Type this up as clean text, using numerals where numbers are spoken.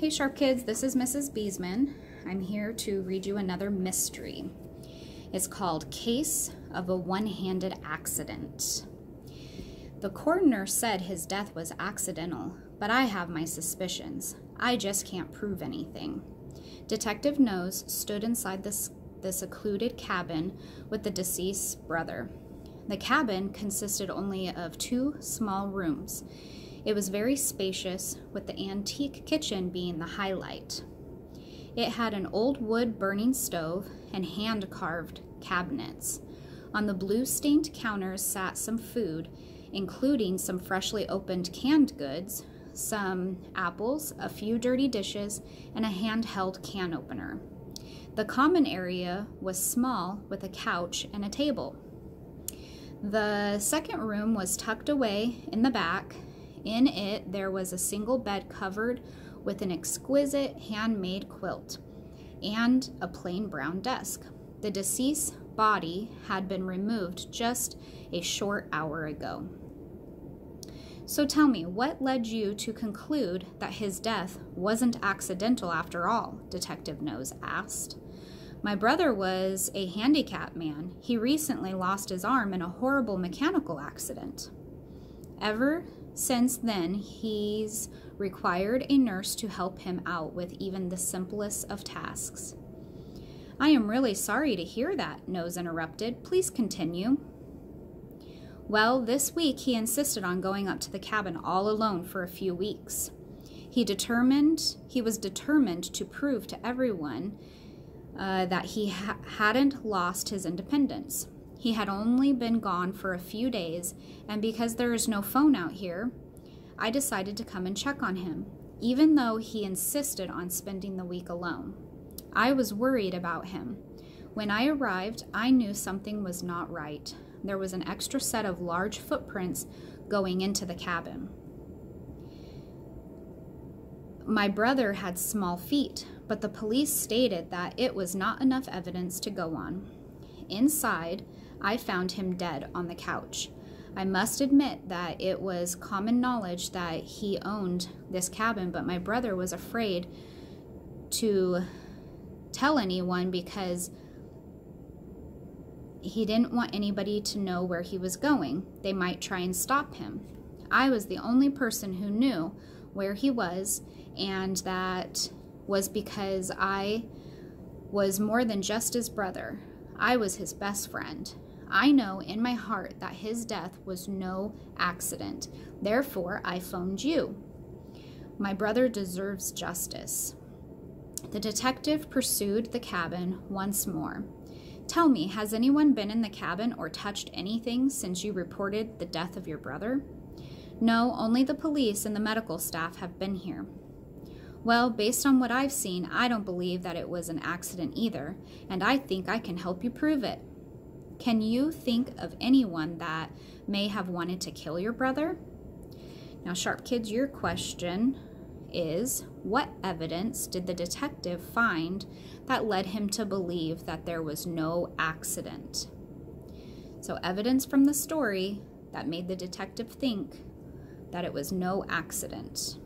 Hey Sharp Kids, this is Mrs. Besemann. I'm here to read you another mystery. It's called Case of a One-Handed Accident. The coroner said his death was accidental, but I have my suspicions. I just can't prove anything. Detective Nose stood inside the secluded cabin with the deceased's brother. The cabin consisted only of 2 small rooms. It was very spacious, with the antique kitchen being the highlight. It had an old wood burning stove and hand-carved cabinets. On the blue-stained counters sat some food, including some freshly opened canned goods, some apples, a few dirty dishes, and a handheld can opener. The common area was small, with a couch and a table. The second room was tucked away in the back. In it, there was a single bed covered with an exquisite handmade quilt and a plain brown desk. The deceased's body had been removed just a short hour ago. So tell me, what led you to conclude that his death wasn't accidental after all? Detective Nose asked. My brother was a handicapped man. He recently lost his arm in a horrible mechanical accident. Ever since then, he's required a nurse to help him out with even the simplest of tasks. I am really sorry to hear that, Nose interrupted. Please continue. Well, this week he insisted on going up to the cabin all alone for a few weeks. He was determined to prove to everyone that he hadn't lost his independence. He had only been gone for a few days, and because there is no phone out here, I decided to come and check on him, even though he insisted on spending the week alone. I was worried about him. When I arrived, I knew something was not right. There was an extra set of large footprints going into the cabin. My brother had small feet, but the police stated that it was not enough evidence to go on. Inside, I found him dead on the couch. I must admit that it was common knowledge that he owned this cabin, but my brother was afraid to tell anyone because he didn't want anybody to know where he was going. They might try and stop him. I was the only person who knew where he was, and that was because I was more than just his brother. I was his best friend. I know in my heart that his death was no accident. Therefore, I phoned you. My brother deserves justice. The detective pursued the cabin once more. Tell me, has anyone been in the cabin or touched anything since you reported the death of your brother? No, only the police and the medical staff have been here. Well, based on what I've seen, I don't believe that it was an accident either, and I think I can help you prove it. Can you think of anyone that may have wanted to kill your brother? Now, Sharp Kids, your question is, what evidence did the detective find that led him to believe that there was no accident? So, evidence from the story that made the detective think that it was no accident.